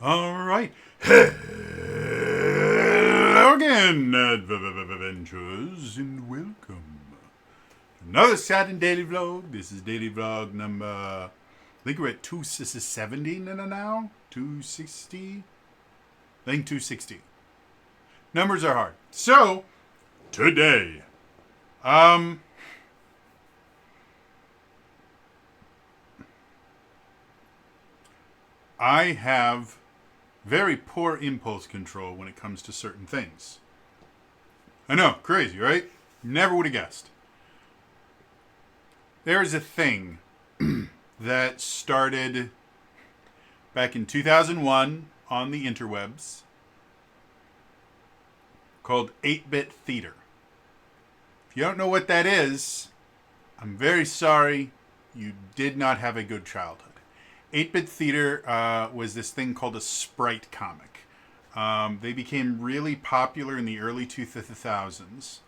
All right. Hello again, adventurers, and welcome to another Saturday daily vlog. This is daily vlog number, I think we're at 270 now? 260? I think 260. Numbers are hard. So, today, I have very poor impulse control when it comes to certain things. I know, crazy, right? Never would have guessed. There is a thing that started back in 2001 on the interwebs called 8-bit theater. If you don't know what that is, I'm very sorry. You did not have a good childhood. 8-bit theater was this thing called a sprite comic. They became really popular in the early 2000s.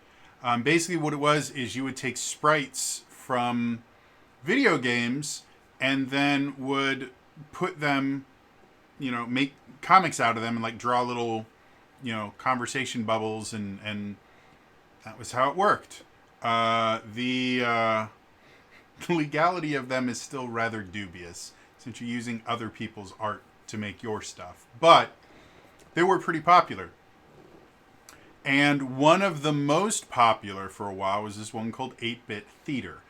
Basically what it was is you would take sprites from video games and then would put them, make comics out of them and like draw little, conversation bubbles and that was how it worked. The legality of them is still rather dubious since you're using other people's art to make your stuff. But they were pretty popular. And one of the most popular for a while was this one called 8-bit theater.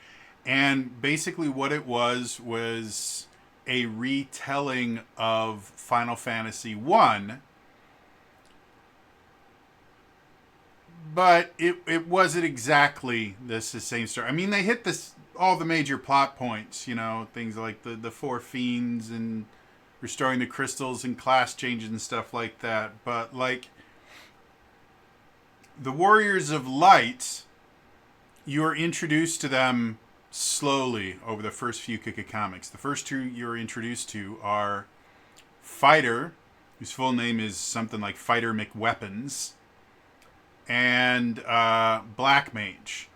And basically what it was a retelling of Final Fantasy 1. But it wasn't exactly the same story. I mean, they hit all the major plot points, things like the four fiends and restoring the crystals and class changes and stuff like that. But like the Warriors of Light, you're introduced to them slowly over the first few comics. The first two you're introduced to are Fighter, whose full name is something like Fighter McWeapons, and Black Mage.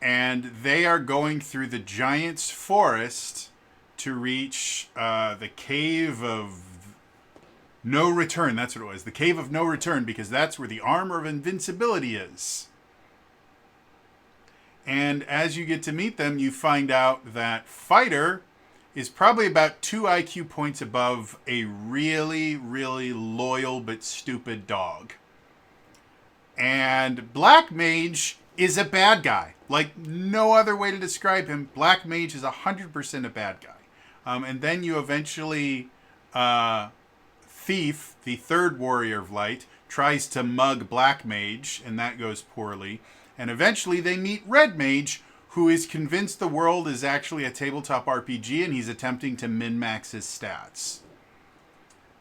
And they are going through the Giant's Forest to reach the Cave of No Return. That's what it was. The Cave of No Return, because that's where the Armor of Invincibility is. And as you get to meet them, you find out that Fighter is probably about 2 IQ points above a really, really loyal but stupid dog. And Black Mage is a bad guy. Like, no other way to describe him. Black Mage is 100% a bad guy. And then you eventually... Thief, the third Warrior of Light, tries to mug Black Mage, and that goes poorly. And eventually they meet Red Mage, who is convinced the world is actually a tabletop RPG, and he's attempting to min-max his stats.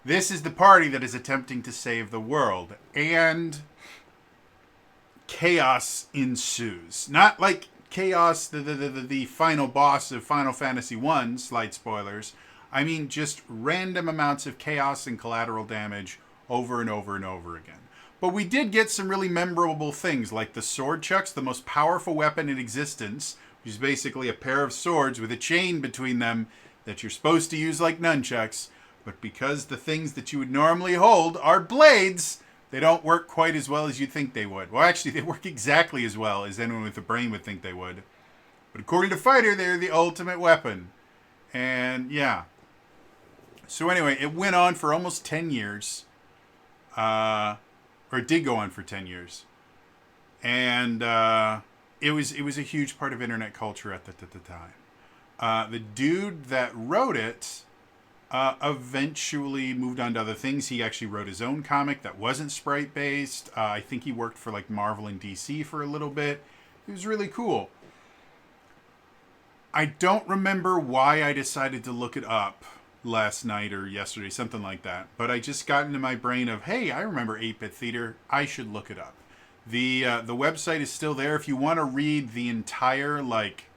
This is the party that is attempting to save the world. And chaos ensues. Not like chaos, the final boss of Final Fantasy 1, slight spoilers. I mean just random amounts of chaos and collateral damage over and over and over again. But we did get some really memorable things, like the sword chucks, the most powerful weapon in existence, which is basically a pair of swords with a chain between them that you're supposed to use like nunchucks. But because the things that you would normally hold are blades, they don't work quite as well as you'd think they would. Well, actually, they work exactly as well as anyone with a brain would think they would. But according to Fighter, they're the ultimate weapon. And yeah. So anyway, it went on for almost 10 years. Or it did go on for 10 years. And it was a huge part of internet culture at the time. The dude that wrote it eventually moved on to other things. He actually wrote his own comic that wasn't sprite based. I think he worked for like Marvel and DC for a little bit. It was really cool. I don't remember why I decided to look it up last night or yesterday, something like that. But I just got into my brain of, hey, I remember 8-bit theater. I should look it up. The website is still there. If you want to read the entire like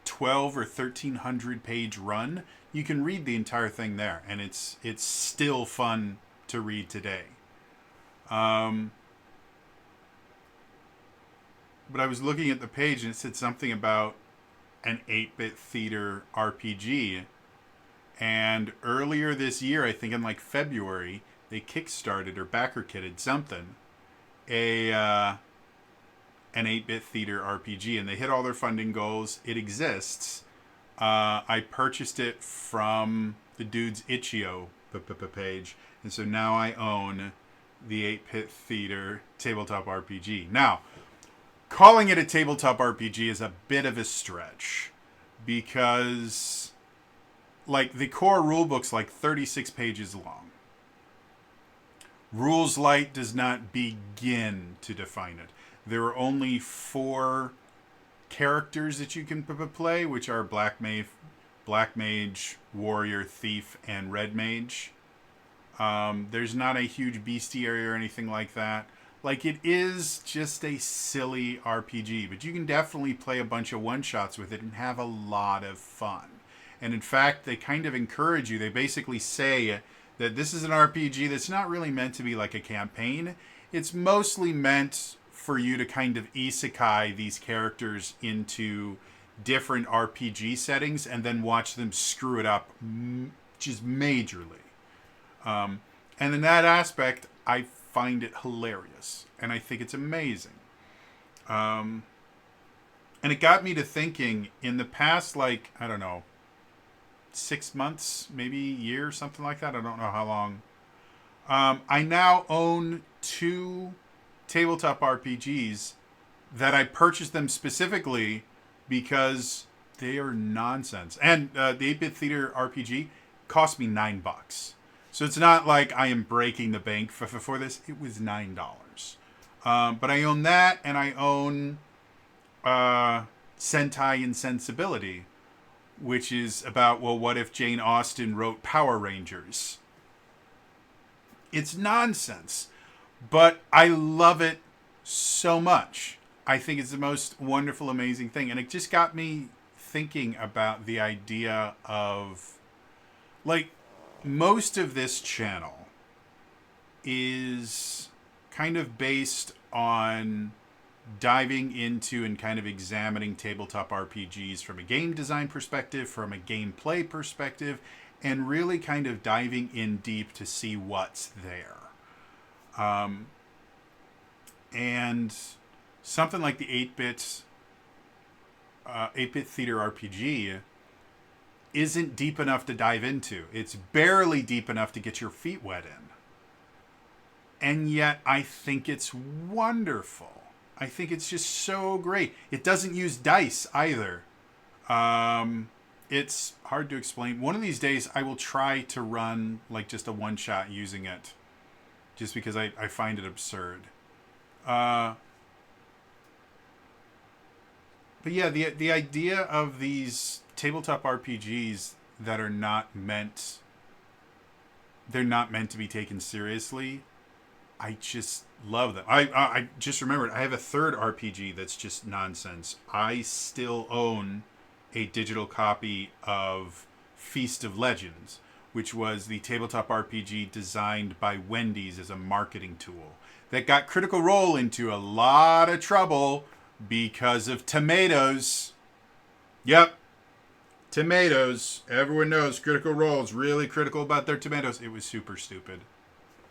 12 or 1300 page run, you can read the entire thing there, and it's still fun to read today. But I was looking at the page and it said something about an 8-bit theater RPG, And earlier this year, I think in like February, they kickstarted or backer kitted something, a an 8-bit theater RPG, and they hit all their funding goals. It exists. I purchased it from the dude's Itch.io page, and so now I own the 8-bit theater tabletop RPG. Now, calling it a tabletop RPG is a bit of a stretch because, like, the core rulebook's like 36 pages long. Rules Light does not begin to define it. There are only 4 characters that you can play, which are Black Mage, Warrior, Thief, and Red Mage. There's not a huge bestiary or anything like that. Like, it is just a silly RPG, but you can definitely play a bunch of one-shots with it and have a lot of fun. And in fact, they kind of encourage you. They basically say that this is an RPG that's not really meant to be like a campaign. It's mostly meant for you to kind of isekai these characters into different RPG settings and then watch them screw it up just majorly. And in that aspect, I find it hilarious. And I think it's amazing. And it got me to thinking, in the past, like, I don't know, 6 months, maybe a year, something like that. I don't know how long. I now own 2 tabletop RPGs that I purchased them specifically because they are nonsense. And the 8-bit theater RPG cost me $9. So it's not like I am breaking the bank for this. It was $9. But I own that, and I own Sentai Insensibility, which is about, well, what if Jane Austen wrote Power Rangers? It's nonsense, but I love it so much. I think it's the most wonderful, amazing thing. And it just got me thinking about the idea of, like, most of this channel is kind of based on diving into and kind of examining tabletop RPGs from a game design perspective, from a gameplay perspective, and really kind of diving in deep to see what's there. And something like the 8-bit theater RPG isn't deep enough to dive into. It's barely deep enough to get your feet wet in. And yet I think it's wonderful. I think it's just so great. It doesn't use dice either. It's hard to explain. One of these days I will try to run like just a one-shot using it. Just because I find it absurd. But yeah, the idea of these tabletop RPGs that are not meant... They're not meant to be taken seriously. I just love them. I just remembered, I have a third RPG that's just nonsense. I still own a digital copy of Feast of Legends, which was the tabletop RPG designed by Wendy's as a marketing tool that got Critical Role into a lot of trouble because of tomatoes. Yep. Tomatoes. Everyone knows Critical Role is really critical about their tomatoes. It was super stupid.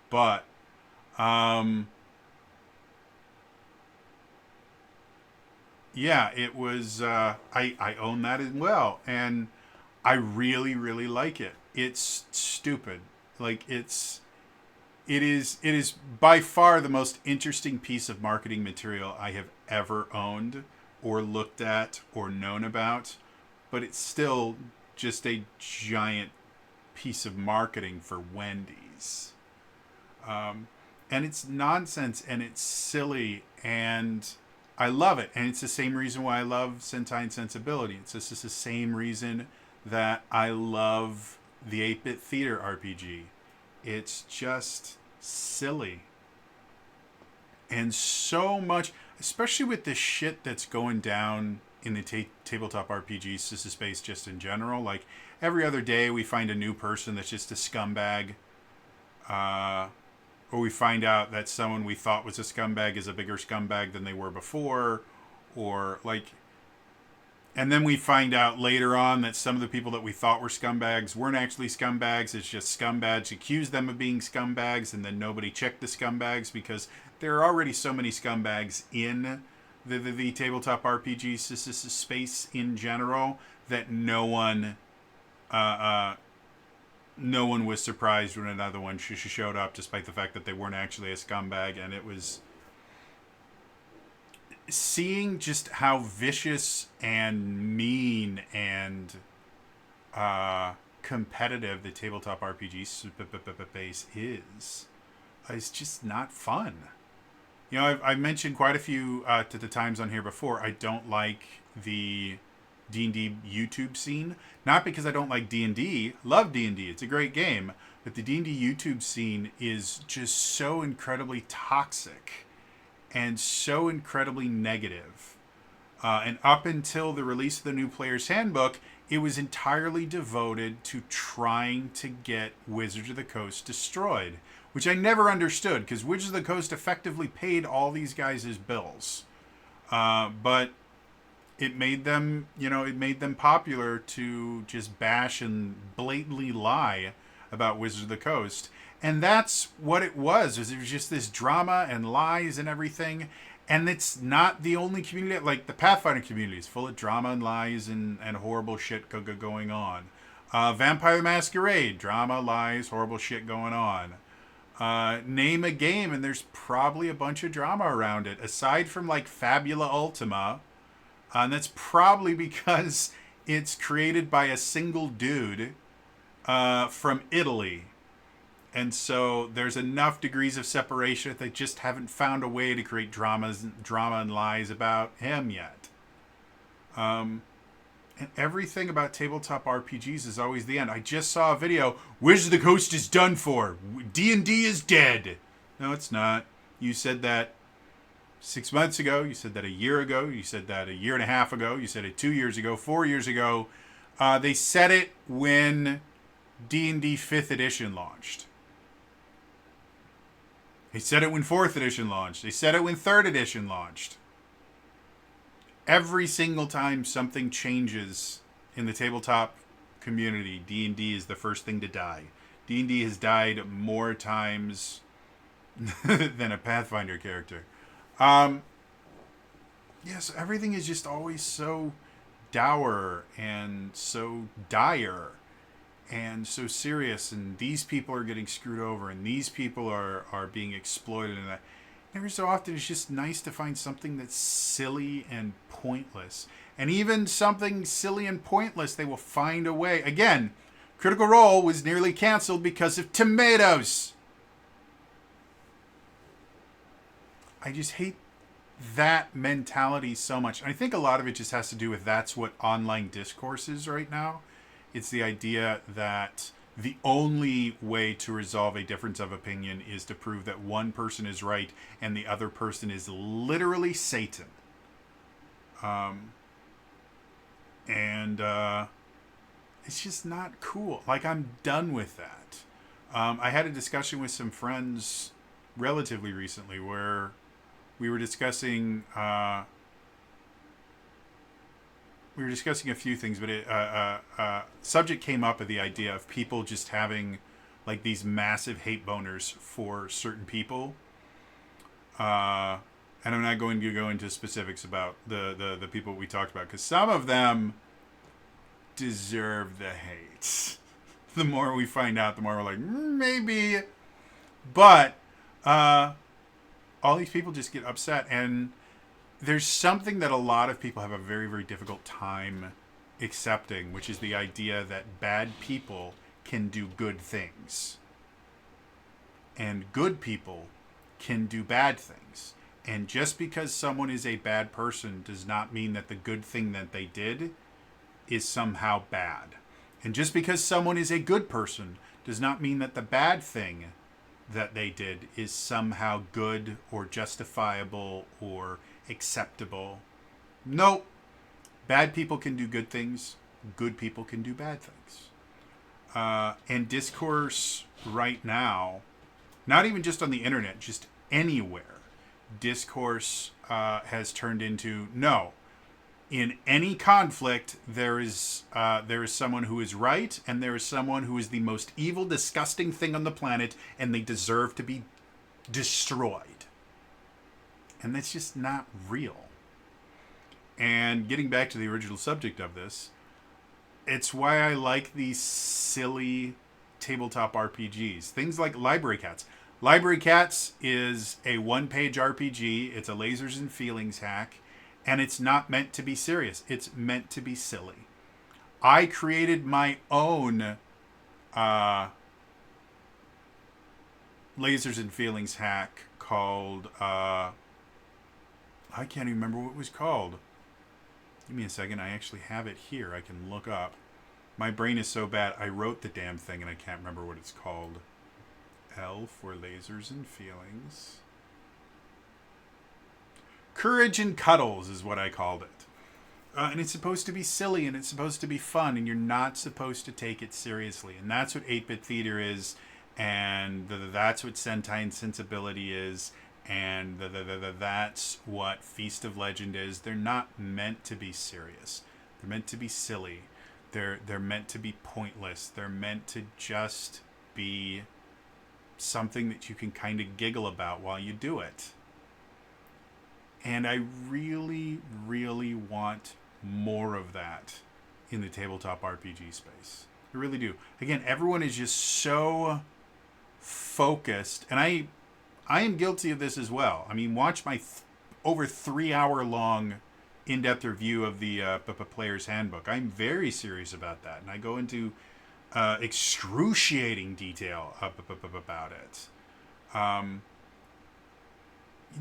But, yeah, it was, I own that as well. And I really, really like it. It's stupid. Like, it is by far the most interesting piece of marketing material I have ever owned or looked at or known about. But it's still just a giant piece of marketing for Wendy's. And it's nonsense and it's silly and I love it. And it's the same reason why I love Sentai Insensibility. It's just the same reason that I love the 8-bit theater RPG. It's just silly. And so much, especially with the shit that's going down in the tabletop RPG space just in general. Like, every other day we find a new person that's just a scumbag. Or we find out that someone we thought was a scumbag is a bigger scumbag than they were before. Or, like, And then we find out later on that some of the people that we thought were scumbags weren't actually scumbags. It's just scumbags accused them of being scumbags, and then nobody checked the scumbags because there are already so many scumbags in the tabletop RPG space in general that no one was surprised when another one showed up, despite the fact that they weren't actually a scumbag. And it was seeing just how vicious and mean and competitive the tabletop RPG space is just not fun. You know, I've mentioned quite a few to the times on here before. I don't like the D&D YouTube scene. Not because I don't like D&D. Love D&D. It's a great game. But the D&D YouTube scene is just so incredibly toxic and so incredibly negative. And up until the release of the new Player's Handbook, it was entirely devoted to trying to get Wizards of the Coast destroyed, which I never understood, because Wizards of the Coast effectively paid all these guys' bills. But it made them, popular to just bash and blatantly lie about Wizards of the Coast. And that's what it was. It was just this drama and lies and everything. And it's not the only community. Like, the Pathfinder community is full of drama and lies and horrible shit going on. Vampire the Masquerade, drama, lies, horrible shit going on. Name a game, and there's probably a bunch of drama around it. Aside from, like, Fabula Ultima. And that's probably because it's created by a single dude from Italy. And so there's enough degrees of separation that they just haven't found a way to create drama and lies about him yet. And everything about tabletop RPGs is always the end. I just saw a video. Wizards of the Coast is done for. D&D is dead. No, it's not. You said that 6 months ago. You said that a year ago. You said that a year and a half ago. You said it 2 years ago, 4 years ago. They said it when D&D 5th edition launched. They said it when 4th edition launched. They said it when 3rd edition launched. Every single time something changes in the tabletop community, D&D is the first thing to die. D&D has died more times than a Pathfinder character. Yes, everything is just always so dour and so dire and so serious, and these people are getting screwed over, and these people are being exploited, and that every so often it's just nice to find something that's silly and pointless. And even something silly and pointless, they will find a way. Again, Critical Role was nearly canceled because of tomatoes. I just hate that mentality so much. And I think a lot of it just has to do with that's what online discourse is right now. It's the idea that the only way to resolve a difference of opinion is to prove that one person is right and the other person is literally Satan. It's just not cool. Like, I'm done with that. I had a discussion with some friends relatively recently where we were discussing a few things, but subject came up of the idea of people just having like these massive hate boners for certain people. And I'm not going to go into specifics about the people we talked about, because some of them deserve the hate. The more we find out, the more we're like, maybe. But all these people just get upset, and there's something that a lot of people have a very, very difficult time accepting, which is the idea that bad people can do good things. And good people can do bad things. And just because someone is a bad person does not mean that the good thing that they did is somehow bad. And just because someone is a good person does not mean that the bad thing that they did is somehow good or justifiable or acceptable. Nope. Bad people can do good things. Good people can do bad things. And discourse right now, not even just on the internet, just anywhere, discourse has turned into, no, In any conflict, there is someone who is right, and there is someone who is the most evil, disgusting thing on the planet, and they deserve to be destroyed. And that's just not real. And getting back to the original subject of this, it's why I like these silly tabletop RPGs. Things like Library Cats. Library Cats is a one-page RPG. It's a lasers and feelings hack. And it's not meant to be serious. It's meant to be silly. I created my own lasers and feelings hack called... I can't even remember what it was called. Give me a second. I actually have it here. I can look up. My brain is so bad. I wrote the damn thing and I can't remember what it's called. L for lasers and feelings. Courage and Cuddles is what I called it. And it's supposed to be silly and it's supposed to be fun and you're not supposed to take it seriously. And that's what 8-Bit Theater is. And that's what Sentai and Sensibility is. And that's what Feast of Legend is. They're not meant to be serious. They're meant to be silly. They're meant to be pointless. They're meant to just be something that you can kind of giggle about while you do it. And I really, really want more of that in the tabletop RPG space. I really do. Again, everyone is just so focused. And I am guilty of this as well. I mean, watch my over 3 hour long in-depth review of the Player's Handbook. I'm very serious about that. And I go into excruciating detail about it.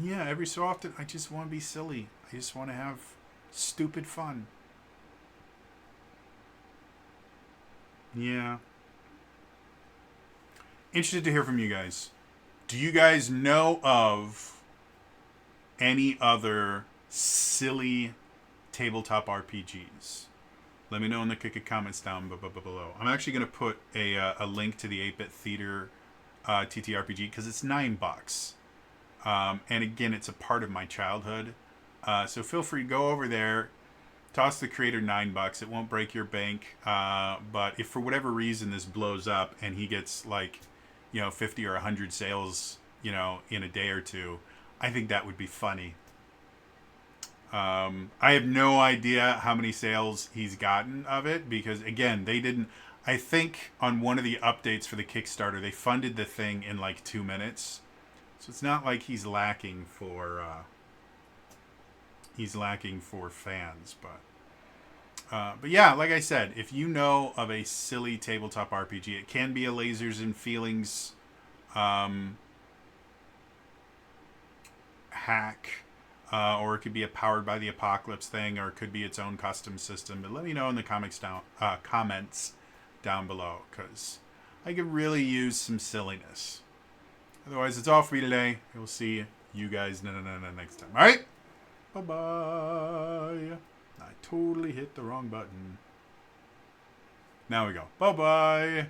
Yeah, every so often, I just want to be silly. I just want to have stupid fun. Yeah. Interested to hear from you guys. Do you guys know of any other silly tabletop RPGs? Let me know in the comments down below. I'm actually going to put a link to the 8-Bit Theater TTRPG because it's $9. And again, it's a part of my childhood. So feel free to go over there, toss the creator $9. It won't break your bank. But if for whatever reason this blows up and he gets 50 or 100 sales, in a day or two, I think that would be funny. I have no idea how many sales he's gotten of it because, again, they didn't... I think on one of the updates for the Kickstarter, they funded the thing in 2 minutes. So it's not like he's lacking for fans, but yeah, like I said, if you know of a silly tabletop RPG, it can be a lasers and feelings hack, or it could be a powered by the apocalypse thing, or it could be its own custom system. But let me know in the comments down below, because I could really use some silliness. Otherwise, it's all for me today. We'll see you guys next time. All right? Bye-bye. I totally hit the wrong button. Now we go. Bye-bye.